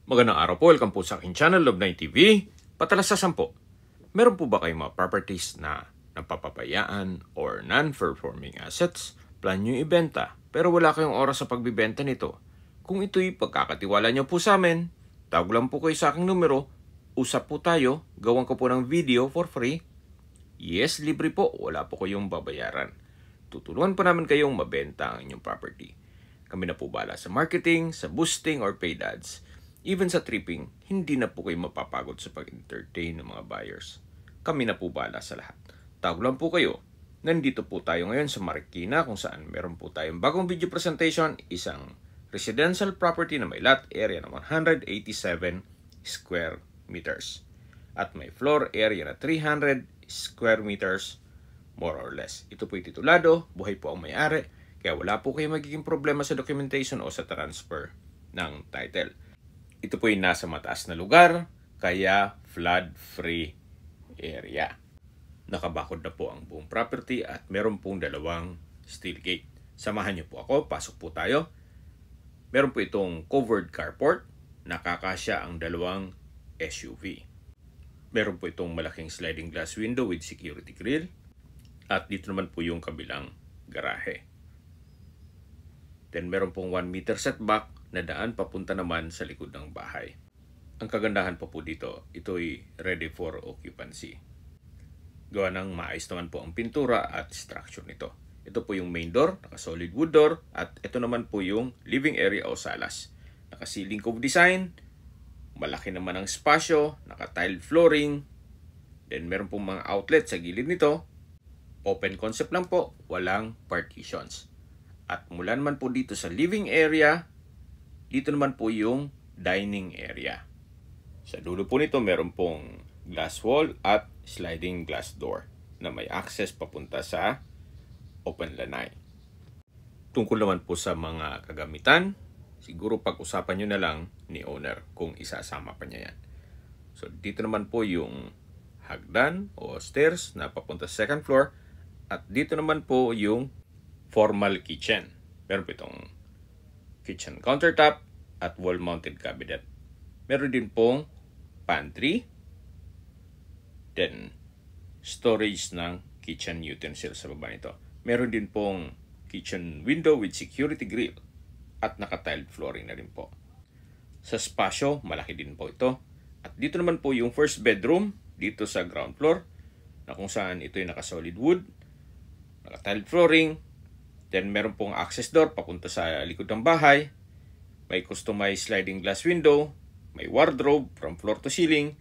Magandang araw po, welcome po sa aking channel, Love9 TV. Patalasasan po, meron po ba kayong mga properties na napapabayaan or non-performing assets? Plan nyo ibenta, pero wala kayong oras sa pagbibenta nito. Kung ito'y pagkakatiwala nyo po sa amin, tawag lang po kayo sa aking numero, usap po tayo, gawan ko po ng video for free. Yes, libre po, wala po kayong babayaran. Tutulungan po namin kayong mabenta ang inyong property. Kami na po bala sa marketing, sa boosting or paid ads. Even sa tripping, hindi na po kayo mapapagod sa pag-entertain ng mga buyers. Kami na po bala sa lahat. Tawag lang po kayo. Nandito po tayo ngayon sa Marikina kung saan meron po tayong bagong video presentation, isang residential property na may lot area na 187 square meters. At may floor area na 300 square meters more or less. Ito po'y titulado, buhay po ang may-ari, kaya wala po kayo magiging problema sa documentation o sa transfer ng title. Ito po yung nasa mataas na lugar, kaya flood-free area. Nakabakod na po ang buong property at meron pong dalawang steel gate. Samahan niyo po ako, pasok po tayo. Meron po itong covered carport, nakakasya ang dalawang SUV. Meron po itong malaking sliding glass window with security grill. At dito naman po yung kabilang garahe. Then meron pong 1 meter setback na daan papunta naman sa likod ng bahay. Ang kagandahan pa po dito, ito'y ready for occupancy. Gawa ng maayos naman po ang pintura at structure nito. Ito po yung main door, naka-solid wood door, at ito naman po yung living area o salas. Naka-ceiling cove design, malaki naman ang spasyo, naka-tiled flooring, then meron pong mga outlet sa gilid nito. Open concept lang po, walang partitions. At mula naman po dito sa living area, dito naman po yung dining area. Sa dulo po nito, meron pong glass wall at sliding glass door na may access papunta sa open lanai. Tungkol naman po sa mga kagamitan, siguro pag-usapan nyo na lang ni owner kung isasama pa niya yan. So dito naman po yung hagdan o stairs na papunta sa second floor at dito naman po yung formal kitchen. Meron po itong kitchen countertop at wall-mounted cabinet. Meron din pong pantry, then storage ng kitchen utensils sa baba nito. Meron din pong kitchen window with security grill at naka-tiled flooring na rin po. Sa spasyo, malaki din po ito. At dito naman po yung first bedroom dito sa ground floor na kung saan ito yung naka-solid wood, naka-tiled flooring. Then meron pong access door papunta sa likod ng bahay. May customized sliding glass window, may wardrobe from floor to ceiling,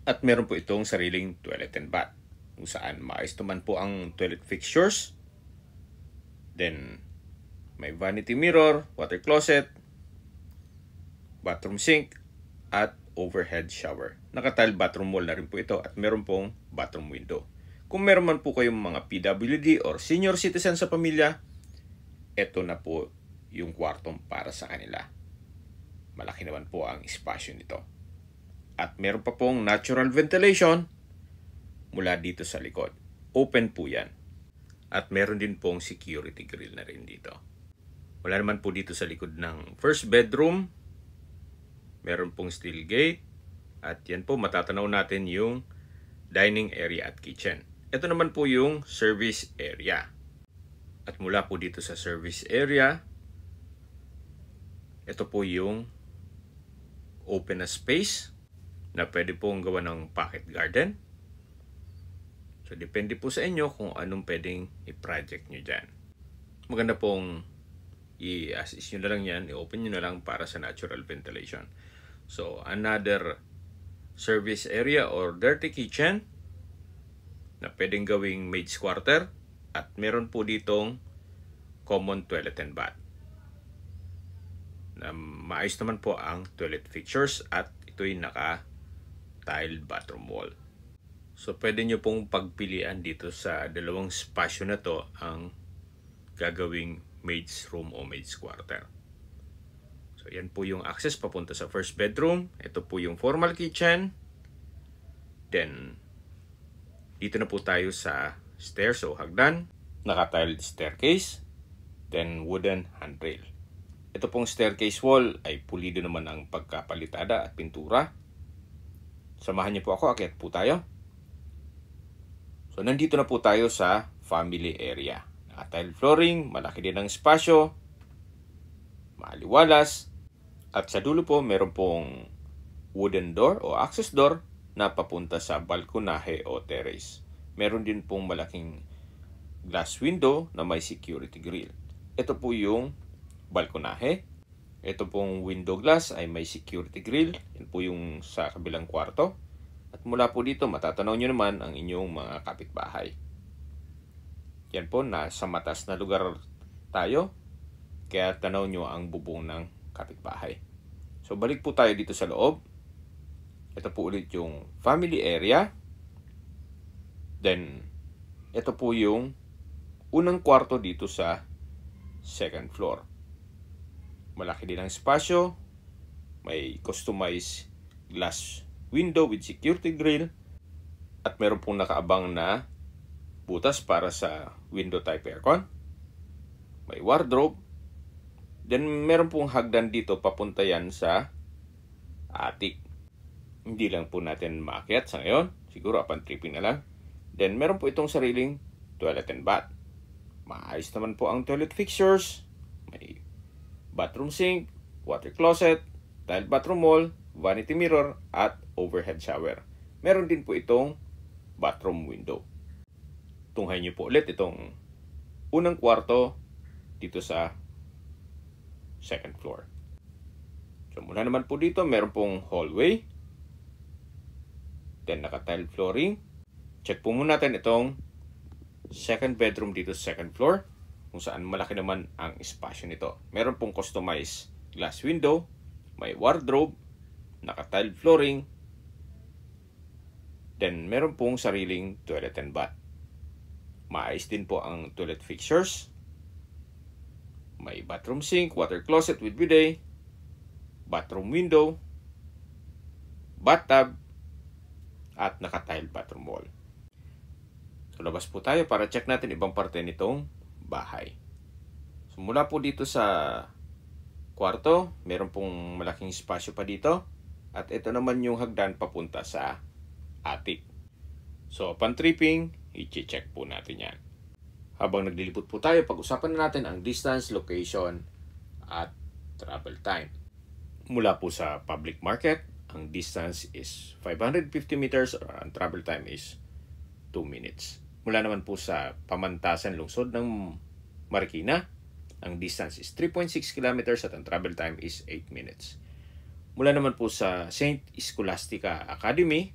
at meron po itong sariling toilet and bath kung saan maayos naman po ang toilet fixtures. Then may vanity mirror, water closet, bathroom sink, at overhead shower. Naka-tile bathroom wall na rin po ito at meron pong bathroom window. Kung meron man po kayong mga PWD or senior citizen sa pamilya, ito na po yung kwartong para sa kanila. Malaki naman po ang espasyo nito. At meron pa pong natural ventilation mula dito sa likod. Open po yan. At meron din pong security grill na rin dito. Wala naman po dito sa likod ng first bedroom. Meron pong steel gate. At yan po matatanaw natin yung dining area at kitchen. Ito naman po yung service area. At mula po dito sa service area, ito po yung open na space na pwede pong gawa ng pocket garden. So, depende po sa inyo kung anong pwedeng i-project nyo dyan. Maganda pong i-assist nyo na lang yan, i-open nyo na lang para sa natural ventilation. So, another service area or dirty kitchen na pwedeng gawing maid's quarter. At meron po ditong common toilet and bath. Maayos naman po ang toilet fixtures at ito'y naka-tiled bathroom wall. So pwede nyo pong pagpilian dito sa dalawang spasyo na to ang gagawing maid's room o maid's quarter. So yan po yung access papunta sa first bedroom. Ito po yung formal kitchen. Then dito na po tayo sa stairs o hagdan, naka-tiled staircase, then wooden handrail. Ito pong staircase wall ay pulido naman ang pagkapalitada at pintura. Samahan niyo po ako, akyat po tayo. So nandito na po tayo sa family area. Naka-tile flooring, malaki din ang espasyo, maaliwalas, at sa dulo po meron pong wooden door o access door na papunta sa balkonahe o terrace. Meron din pong malaking glass window na may security grill. Ito po yung balkonahe. Ito pong window glass ay may security grill. Yan po yung sa kabilang kwarto. At mula po dito, matatanaw nyo naman ang inyong mga kapitbahay. Yan po, nasa matas na lugar tayo. Kaya tanaw nyo ang bubong ng kapitbahay. So, balik po tayo dito sa loob. Ito po ulit yung family area. Then, ito po yung unang kwarto dito sa second floor. Malaki din ang espasyo. May customized glass window with security grill. At meron pong nakaabang na butas para sa window type aircon. May wardrobe. Then meron pong hagdan dito papunta yan sa attic. Hindi lang po natin maakyat sa ngayon. Siguro upon tripping na lang. Then meron po itong sariling toilet and bath. Maayos naman po ang toilet fixtures. May bathroom sink, water closet, tile bathroom wall, vanity mirror, at overhead shower. Meron din po itong bathroom window. Tunghayin niyo po ulit itong unang kwarto dito sa second floor. So mula naman po dito, meron pong hallway. Then naka-tile flooring. Check po muna natin itong second bedroom dito sa second floor, kung saan malaki naman ang espasyo nito. Meron pong customized glass window, may wardrobe, naka-tile flooring, then meron pong sariling toilet and bath. Maayos din po ang toilet fixtures. May bathroom sink, water closet with bidet, bathroom window, bathtub, at naka-tile bathroom wall. So labas po tayo para check natin ibang parte nitong bahay. So mula po dito sa kwarto, meron pong malaking espasyo pa dito. At ito naman yung hagdan papunta sa attic. So upon tripping, i-check po natin yan. Habang naglilipot po tayo, pag-usapan na natin ang distance, location, at travel time. Mula po sa public market, ang distance is 550 meters or ang travel time is 2 minutes. Mula naman po sa Pamantasan, lungsod ng Marikina, ang distance is 3.6 kilometers at ang travel time is 8 minutes. Mula naman po sa St. Scholastica Academy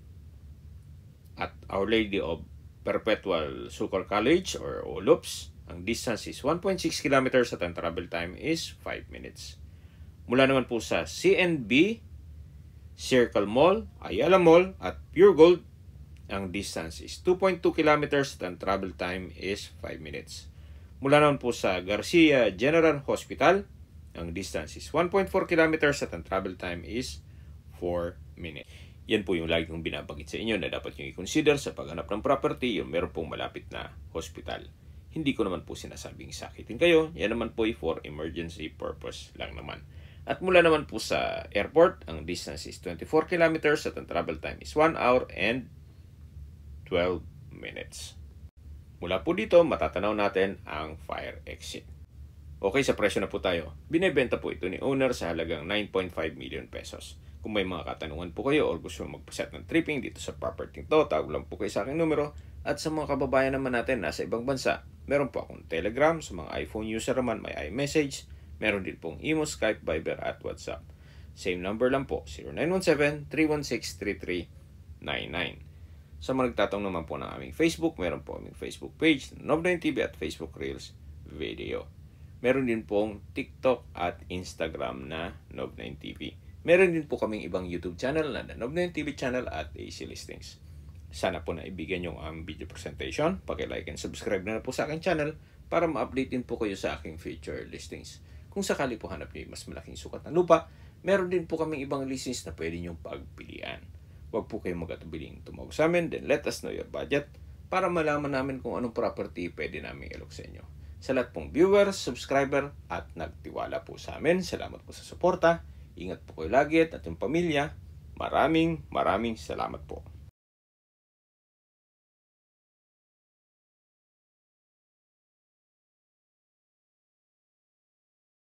at Our Lady of Perpetual Succor College or OLUPS, ang distance is 1.6 kilometers at ang travel time is 5 minutes. Mula naman po sa CNB, Circle Mall, Ayala Mall at Pure Gold, ang distance is 2.2 kilometers at ang travel time is 5 minutes. Mula naman po sa Garcia General Hospital, ang distance is 1.4 kilometers at ang travel time is 4 minutes. Yan po yung lagi kong binabagit sa inyo na dapat nyo i-consider sa paghanap ng property, yung meron pong malapit na hospital. Hindi ko naman po sinasabing sakitin kayo, yan naman po for emergency purpose lang naman. At mula naman po sa airport, ang distance is 24 kilometers at ang travel time is 1 hour and 12 minutes. Mula po dito, matatanaw natin ang fire exit. Okay, sa presyo na po tayo. Binebenta po ito ni owner sa halagang 9.5 million pesos. Kung may mga katanungan po kayo o gusto magpaset ng tripping dito sa property to, tawag lang po kayo sa aking numero. At sa mga kababayan naman natin nasa ibang bansa, meron po akong Telegram. Sa mga iPhone user naman, may iMessage. Meron din pong Imo, Skype, Viber at WhatsApp. Same number lang po, 0917-316-3399. Sa mga nagtatanong naman po ng aming Facebook, meron po aming Facebook page, Nob9TV at Facebook Reels Video. Meron din pong TikTok at Instagram na Nob9TV. Meron din po kaming ibang YouTube channel na Nob9TV channel at AC Listings. Sana po naibigan yung aming video presentation. Paki-like and subscribe na po sa aking channel para ma-update din po kayo sa aking future listings. Kung sakali po hanap niyo mas malaking sukat na lupa, meron din po kaming ibang listings na pwede niyong pagpilian. Huwag po kayong mag-atubiling tumawag sa amin, then let us know your budget para malaman namin kung anong property pwede namin ilok sa inyo. Sa lahat pong viewers, subscriber at nagtiwala po sa amin, salamat po sa suporta. Ingat po kayo lagi at ating pamilya. Maraming salamat po.